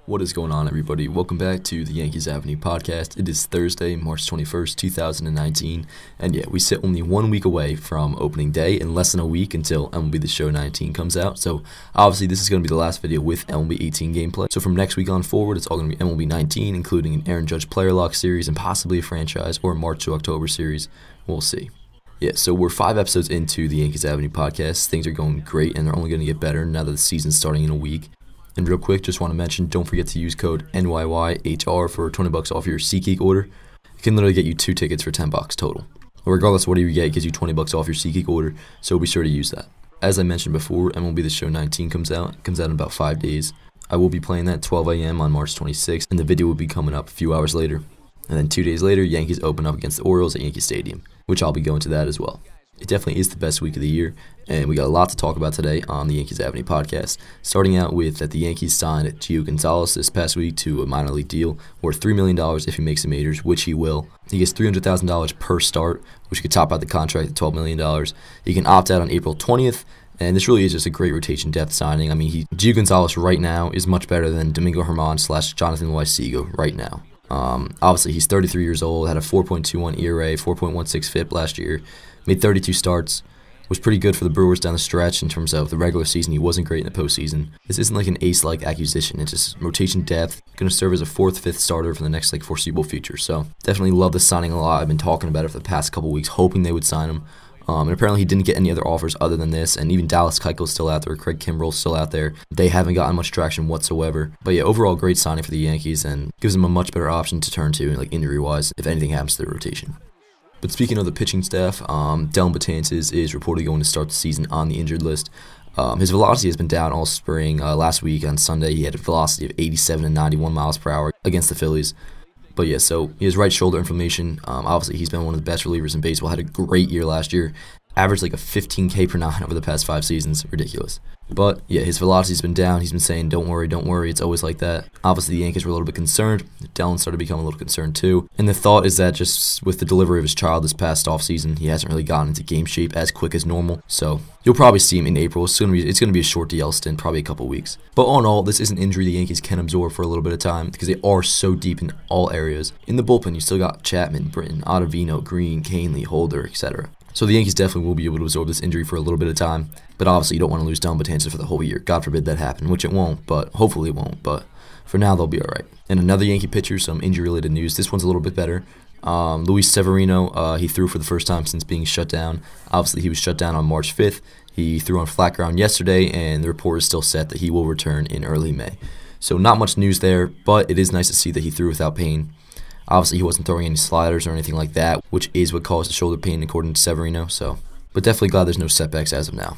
What is going on, everybody? Welcome back to the Yankees Avenue podcast. It is Thursday, March 21st, 2019, and yeah, we sit only 1 week away from opening day and less than a week until MLB The Show 19 comes out. So obviously this is going to be the last video with MLB 18 gameplay. So from next week on forward, it's all going to be MLB 19, including an Aaron Judge player lock series and possibly a franchise or a March to October series. We'll see. Yeah, so we're 5 episodes into the Yankees Avenue podcast. Things are going great, and they're only going to get better now that the season's starting in a week. And real quick, just want to mention, don't forget to use code NYYHR for $20 off your SeatGeek order. It can literally get you 2 tickets for $10 total. Regardless of what you get, it gives you $20 off your SeatGeek order, so be sure to use that. As I mentioned before, MLB The Show 19 comes out. It comes out in about 5 days. I will be playing that at 12 a.m. on March 26th, and the video will be coming up a few hours later. And then 2 days later, Yankees open up against the Orioles at Yankee Stadium, which I'll be going to that as well. It definitely is the best week of the year, and we got a lot to talk about today on the Yankees Avenue podcast. Starting out with that the Yankees signed Gio Gonzalez this past week to a minor league deal worth $3 million if he makes the majors, which he will. He gets $300,000 per start, which could top out the contract at $12 million. He can opt out on April 20th, and this really is just a great rotation depth signing. I mean, Gio Gonzalez right now is much better than Domingo Germán / Jonathan Wyseego right now. Obviously, he's 33 years old, had a 4.21 ERA, 4.16 FIP last year, made 32 starts, was pretty good for the Brewers down the stretch in terms of the regular season. He wasn't great in the postseason. This isn't like an ace-like acquisition. It's just rotation depth, going to serve as a 4th, 5th starter for the next foreseeable future. So definitely love this signing a lot. I've been talking about it for the past couple weeks, hoping they would sign him. And apparently he didn't get any other offers other than this, and even Dallas Keuchel's still out there, Craig Kimbrell's still out there. They haven't gotten much traction whatsoever. But yeah, overall great signing for the Yankees, and gives them a much better option to turn to, injury-wise, if anything happens to their rotation. But speaking of the pitching staff, Dellin Betances is reportedly going to start the season on the injured list. His velocity has been down all spring. Last week on Sunday, he had a velocity of 87 and 91 miles per hour against the Phillies. But yeah, so he has right shoulder inflammation. Obviously, he's been one of the best relievers in baseball. Had a great year last year. Averaged a 15K per 9 over the past 5 seasons. Ridiculous. But yeah, his velocity's been down. He's been saying, don't worry, it's always like that. Obviously, the Yankees were a little bit concerned. Dellin started to become a little concerned too. And the thought is that just with the delivery of his child this past offseason, he hasn't really gotten into game shape as quick as normal. So you'll probably see him in April. It's going to be a short DL stint, probably a couple weeks. But all in all, this is an injury the Yankees can absorb for a little bit of time because they are so deep in all areas. In the bullpen, you still got Chapman, Britton, Ottavino, Green, Canely, Holder, etc. So the Yankees definitely will be able to absorb this injury for a little bit of time. But obviously you don't want to lose Dellin Betances for the whole year. God forbid that happen, which it won't, but hopefully it won't. But for now, they'll be all right. And another Yankee pitcher, some injury-related news. This one's a little bit better. Luis Severino, he threw for the first time since being shut down. Obviously, he was shut down on March 5th. He threw on flat ground yesterday, and the report is still set that he will return in early May. So not much news there, but it is nice to see that he threw without pain. Obviously, he wasn't throwing any sliders or anything like that, which is what caused the shoulder pain according to Severino. But definitely glad there's no setbacks as of now.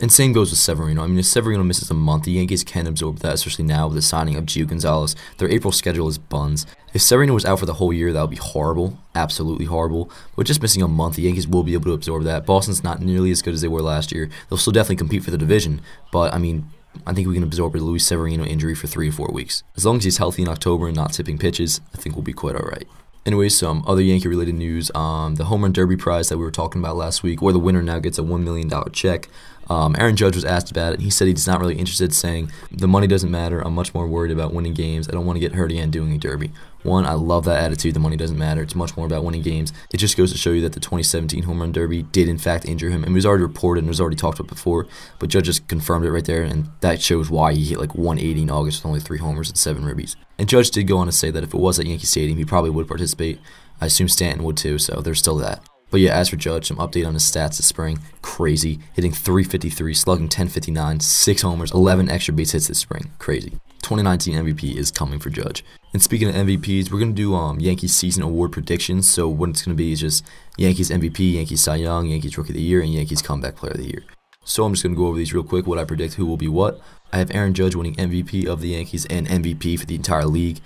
And same goes with Severino. I mean, if Severino misses a month, the Yankees can absorb that, especially now with the signing of Gio Gonzalez. Their April schedule is buns. If Severino was out for the whole year, that would be horrible. Absolutely horrible. But just missing a month, the Yankees will be able to absorb that. Boston's not nearly as good as they were last year. They'll still definitely compete for the division. But, I mean, I think we can absorb a Luis Severino injury for 3 to 4 weeks. As long as he's healthy in October and not tipping pitches, I think we'll be quite all right. Anyway, some other Yankee-related news. The Home Run Derby prize that we were talking about last week, where the winner now gets a $1 million check. Aaron Judge was asked about it, and he said he's not really interested, saying, the money doesn't matter. I'm much more worried about winning games. I don't want to get hurt again doing a derby. One, I love that attitude. The money doesn't matter. It's much more about winning games. It just goes to show you that the 2017 Home Run Derby did, in fact, injure him. And it was already reported and was already talked about before, but Judge just confirmed it right there, and that shows why he hit 180 in August with only 3 homers and 7 ribbies. And Judge did go on to say that if it was at Yankee Stadium, he probably would participate. I assume Stanton would too, so there's still that. But yeah, as for Judge, some update on his stats this spring. Crazy. Hitting .353, slugging .1059, 6 homers, 11 extra base hits this spring. Crazy. 2019 MVP is coming for Judge. And speaking of MVPs, we're going to do Yankees season award predictions. So what it's going to be is just Yankees MVP, Yankees Cy Young, Yankees Rookie of the Year, and Yankees Comeback Player of the Year. So I'm just going to go over these real quick, what I predict who will be what. I have Aaron Judge winning MVP of the Yankees and MVP for the entire league.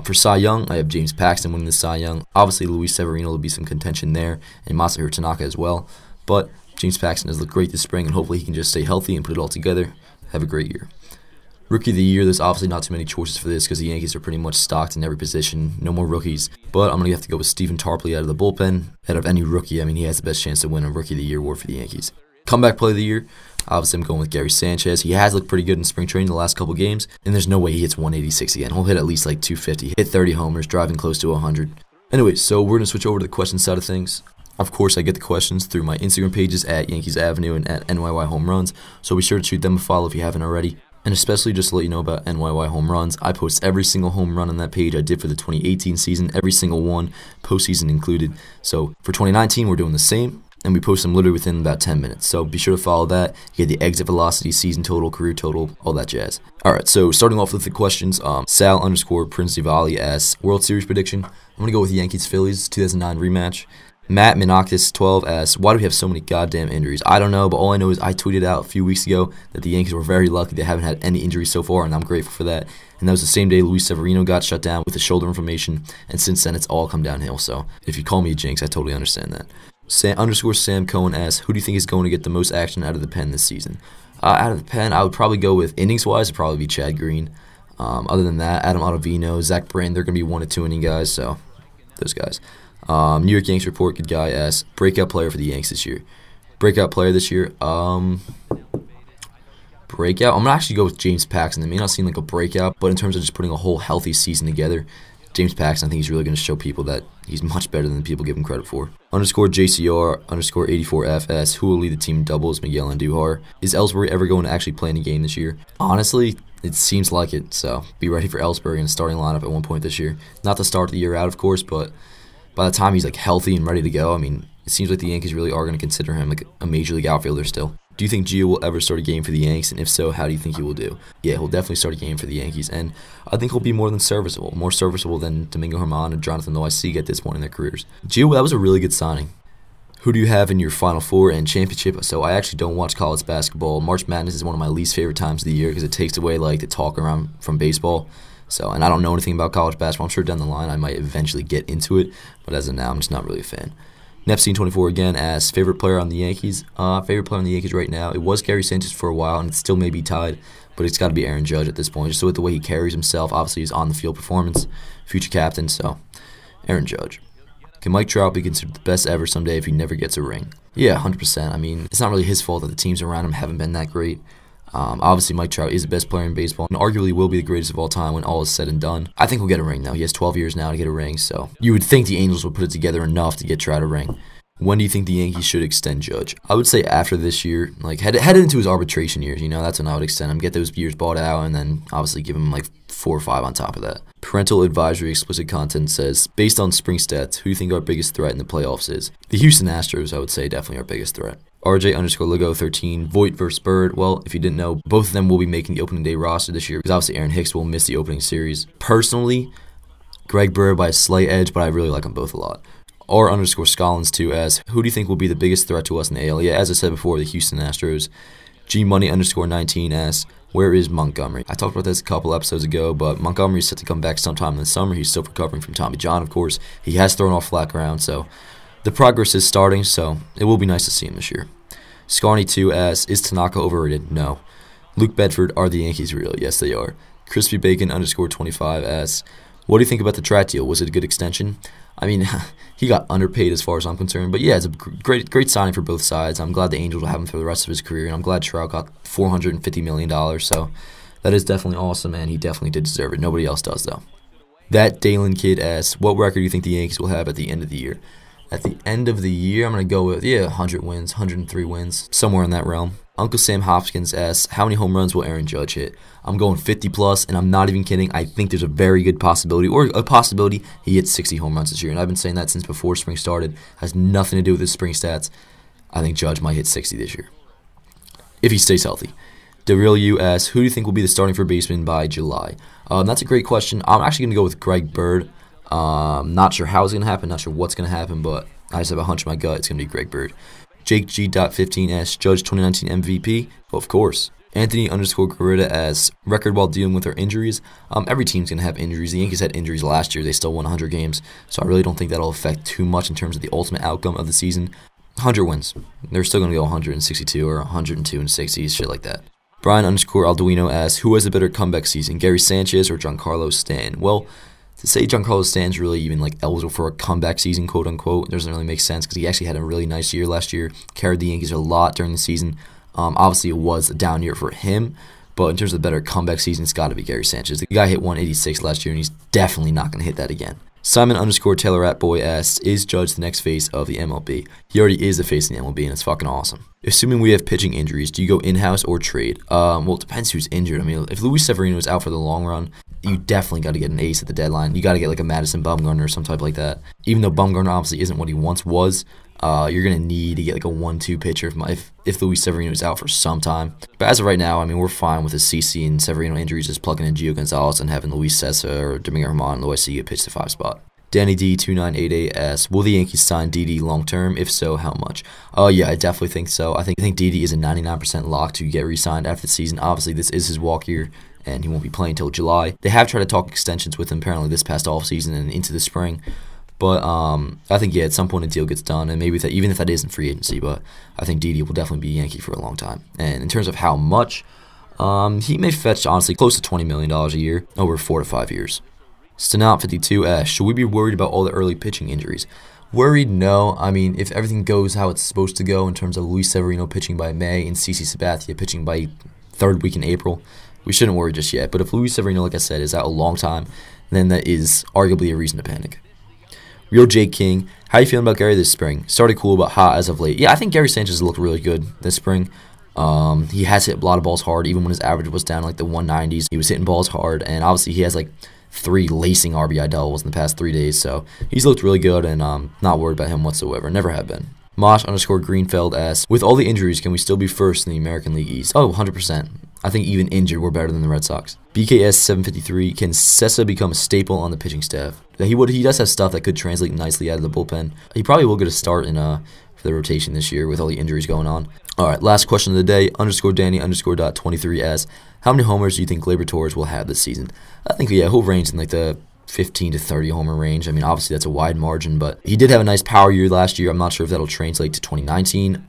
For Cy Young, I have James Paxton winning the Cy Young. Obviously, Luis Severino will be some contention there, and Masahiro Tanaka as well. But James Paxton has looked great this spring, and hopefully he can just stay healthy and put it all together. Have a great year. Rookie of the Year, there's obviously not too many choices for this because the Yankees are pretty much stocked in every position. No more rookies. But I'm going to have to go with Stephen Tarpley out of the bullpen. Out of any rookie, I mean, he has the best chance to win a Rookie of the Year award for the Yankees. Comeback Player of the Year, Obviously, I'm going with Gary Sanchez. He has looked pretty good in spring training the last couple games, and there's no way he hits 186 again. He'll hit at least like 250, hit 30 homers, driving close to 100. Anyway, so we're going to switch over to the question side of things. Of course, I get the questions through my Instagram pages at Yankees Avenue and at NYY Home Runs, so be sure to shoot them a follow if you haven't already. And especially just to let you know about NYY Home Runs, I post every single home run on that page I did for the 2018 season, every single one, postseason included. So for 2019, we're doing the same, and we post them literally within about 10 minutes. So be sure to follow that. You get the exit velocity, season total, career total, all that jazz. Alright, so starting off with the questions, Sal_Prince Divali asks, World Series prediction. I'm going to go with the Yankees-Phillies 2009 rematch. Matt Minakis 12 asks, why do we have so many goddamn injuries? I don't know, but all I know is I tweeted out a few weeks ago that the Yankees were very lucky they haven't had any injuries so far, and I'm grateful for that. And that was the same day Luis Severino got shut down with a shoulder inflammation, and since then it's all come downhill. So if you call me a jinx, I totally understand that. Sam Cohen asks, who do you think is going to get the most action out of the pen this season? Out of the pen, I would probably go with innings-wise, it'd probably be Chad Green. Other than that, Adam Ottavino, Zach Brand, they're going to be 1 to 2 inning guys, so those guys. New York Yankees Report, good guy, asks, breakout player for the Yanks this year. Breakout player this year, breakout, I'm going to actually go with James Paxton. It may not seem like a breakout, but in terms of just putting a whole healthy season together, James Paxton, I think he's really going to show people that he's much better than people give him credit for. _JCR_84F asks, who will lead the team in doubles, Miguel Andujar? Is Ellsbury ever going to actually play in a game this year? Honestly, it seems like it, so be ready for Ellsbury in the starting lineup at one point this year. Not to start the year out, of course, but by the time he's like healthy and ready to go, I mean, it seems like the Yankees really are going to consider him like a major league outfielder still. Do you think Gio will ever start a game for the Yanks, and if so, how do you think he will do? Yeah, he'll definitely start a game for the Yankees, and I think he'll be more than serviceable, more serviceable than Domingo Germán and Jonathan Loáisiga at this point in their careers. Gio, that was a really good signing. Who do you have in your Final Four and championship? So I actually don't watch college basketball. March Madness is one of my least favorite times of the year because it takes away like the talk around from baseball. So, and I don't know anything about college basketball. I'm sure down the line I might eventually get into it, but as of now, I'm just not really a fan. Nepstein24 again asks, favorite player on the Yankees? Favorite player on the Yankees right now, it was Gary Sanchez for a while, and it still may be tied, but it's got to be Aaron Judge at this point, just with the way he carries himself. Obviously, his on-the-field performance, future captain, so Aaron Judge. Can Mike Trout be considered the best ever someday if he never gets a ring? Yeah, 100%. I mean, it's not really his fault that the teams around him haven't been that great. Obviously, Mike Trout is the best player in baseball and arguably will be the greatest of all time when all is said and done. I think he'll get a ring, though. He has 12 years now to get a ring, so you would think the Angels would put it together enough to get Trout a ring. When do you think the Yankees should extend Judge? I would say after this year, like headed into his arbitration years, that's when I would extend him, get those years bought out, and then obviously give him like 4 or 5 on top of that. Parental advisory explicit content says, based on spring stats, who do you think our biggest threat in the playoffs is? The Houston Astros, I would say, definitely our biggest threat. RJ_Logo13, Voit versus Bird. Well, if you didn't know, both of them will be making the opening day roster this year because obviously Aaron Hicks will miss the opening series. Personally, Greg Bird by a slight edge, but I really like them both a lot. R_Scollins2 asks, who do you think will be the biggest threat to us in the AL? Yeah, as I said before, the Houston Astros. Gmoney_19 asks, where is Montgomery? I talked about this a couple episodes ago, but Montgomery is set to come back sometime in the summer. He's still recovering from Tommy John, of course. He has thrown off flat ground, so the progress is starting, so it will be nice to see him this year. Scarney2 asks, is Tanaka overrated? No. Luke Bedford, are the Yankees real? Yes, they are. CrispyBacon_25 asks, what do you think about the Trout deal? Was it a good extension? I mean, he got underpaid as far as I'm concerned, but yeah, it's a great signing for both sides. I'm glad the Angels will have him for the rest of his career, and I'm glad Trout got $450 million, so that is definitely awesome, and he definitely did deserve it. Nobody else does, though. That Dellin kid asks, what record do you think the Yankees will have at the end of the year? At the end of the year, I'm going to go with, 100 wins, 103 wins, somewhere in that realm. Uncle Sam Hopkins asks, how many home runs will Aaron Judge hit? I'm going 50 plus, and I'm not even kidding. I think there's a very good possibility, or a possibility he hits 60 home runs this year. And I've been saying that since before spring started. Has nothing to do with his spring stats. I think Judge might hit 60 this year, if he stays healthy. DeReal U asks, who do you think will be the starting first baseman by July? That's a great question. I'm actually going to go with Greg Bird. Not sure how it's going to happen, not sure what's going to happen, but I just have a hunch in my gut it's going to be Greg Bird. Jake G.15 asks, Judge 2019 MVP? Well, of course. Anthony_Garita asks, record while dealing with our injuries? Every team's going to have injuries. The Yankees had injuries last year. They still won 100 games, so I really don't think that'll affect too much in terms of the ultimate outcome of the season. 100 wins. They're still going to go 162 or 102 and 60, shit like that. Brian_Alduino asks, who has a better comeback season, Gary Sanchez or Giancarlo Stanton? Well, to say Giancarlo Stanton's really even like eligible for a comeback season, quote unquote, doesn't really make sense because he actually had a really nice year last year, carried the Yankees a lot during the season. Obviously, it was a down year for him, but in terms of better comeback season, it's got to be Gary Sanchez. The guy hit 186 last year, and he's definitely not going to hit that again. Simon_Taylor asks, is Judge the next face of the MLB? He already is the face of the MLB, and it's fucking awesome. Assuming we have pitching injuries, do you go in-house or trade? Well, it depends who's injured. I mean, if Luis Severino is out for the long run, you definitely got to get an ace at the deadline. You got to get like a Madison Bumgarner or some type like that. Even though Bumgarner obviously isn't what he once was, you're going to need to get like a 1-2 pitcher if Luis Severino is out for some time. But as of right now, I mean, we're fine with the CC and Severino injuries, just plugging in Gio Gonzalez and having Luis Cessa or Domingo Germán in the OSC pitch the 5 spot. Danny D2988 asks, will the Yankees sign Didi long term? If so, how much? Yeah, I definitely think so. I think Didi is a 99% lock to get re-signed after the season. Obviously, this is his walk year, and he won't be playing until July. They have tried to talk extensions with him apparently this past offseason and into the spring. But I think, yeah, at some point a deal gets done, and maybe even if that isn't free agency, but I think Didi will definitely be a Yankee for a long time. And in terms of how much, he may fetch, honestly, close to $20 million a year over 4 to 5 years. Stanop52 asks, should we be worried about all the early pitching injuries? Worried? No. I mean, if everything goes how it's supposed to go in terms of Luis Severino pitching by May and CC Sabathia pitching by 3rd week in April, we shouldn't worry just yet. But if Luis Severino, like I said, is out a long time, then that is arguably a reason to panic. Real Jake King, how are you feeling about Gary this spring? Started cool but hot as of late. Yeah, I think Gary Sanchez looked really good this spring. He has hit a lot of balls hard, even when his average was down like the 190s. He was hitting balls hard, and obviously he has like 3 lacing RBI doubles in the past 3 days, so he's looked really good, and not worried about him whatsoever. Never have been. Mosh_Greenfeld asks, with all the injuries, can we still be first in the American League East? Oh, 100%. I think even injured, we're better than the Red Sox. BKS753, can Cessa become a staple on the pitching staff? He does have stuff that could translate nicely out of the bullpen. He probably will get a start in for the rotation this year with all the injuries going on. All right, last question of the day, _Danny_.23 asks, how many homers do you think Gleyber Torres will have this season? I think, yeah, he'll range in like the 15 to 30 homer range. I mean, obviously that's a wide margin, but he did have a nice power year last year. I'm not sure if that'll translate to 2019.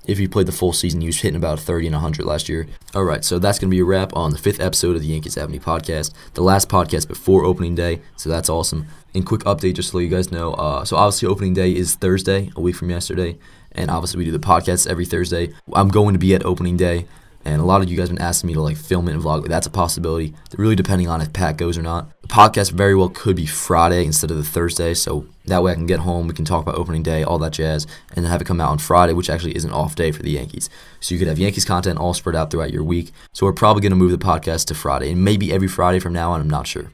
If he played the full season, he was hitting about 30 and 100 last year. All right, so that's going to be a wrap on the 5th episode of the Yankees Avenue podcast, the last podcast before opening day, so that's awesome. And quick update just to let you guys know, so obviously opening day is Thursday, a week from yesterday, and obviously we do the podcast every Thursday. I'm going to be at opening day, and a lot of you guys have been asking me to like film it and vlog. That's a possibility, really depending on if Pat goes or not. The podcast very well could be Friday instead of the Thursday, so that way I can get home, we can talk about opening day, all that jazz, and then have it come out on Friday, which actually is an off day for the Yankees. So you could have Yankees content all spread out throughout your week. So we're probably going to move the podcast to Friday, and maybe every Friday from now on, I'm not sure.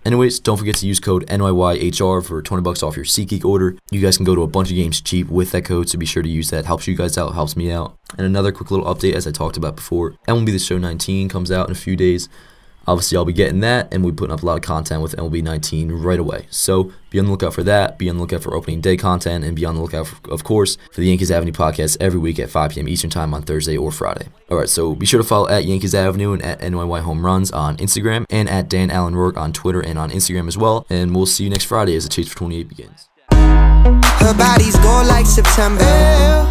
Anyways, don't forget to use code NYYHR for $20 off your SeatGeek order. You guys can go to a bunch of games cheap with that code, so be sure to use that. It helps you guys out, helps me out. And another quick little update, as I talked about before, MLB The Show 19 comes out in a few days. Obviously, I'll be getting that, and we'll be putting up a lot of content with MLB 19 right away. So be on the lookout for that, be on the lookout for opening day content, and be on the lookout, of course, for the Yankees Avenue podcast every week at 5 p.m. Eastern Time on Thursday or Friday. All right, so be sure to follow at Yankees Avenue and at NYY Home Runs on Instagram, and at Dan Allen Rourke on Twitter and on Instagram as well. And we'll see you next Friday as the Chase for 28 begins. Her body's gold like September.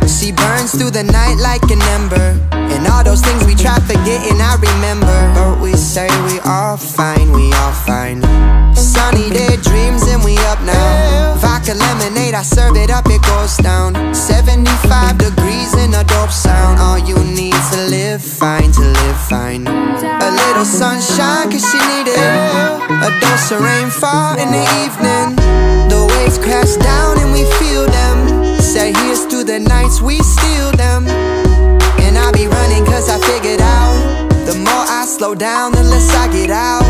She burns through the night like an ember. And all those things we try forgetting, I remember. But we say we all fine, we all fine. Sunny day dreams and we up now. Vodka lemonade, I serve it up, it goes down. 75 degrees in a dope sound. All you need to live fine, to live fine. A little sunshine cause she need it. A dose of rainfall in the evening. The waves crash down and we feel them. Say here's through the nights we steal them. And I be running cause I figured out, the more I slow down, the less I get out.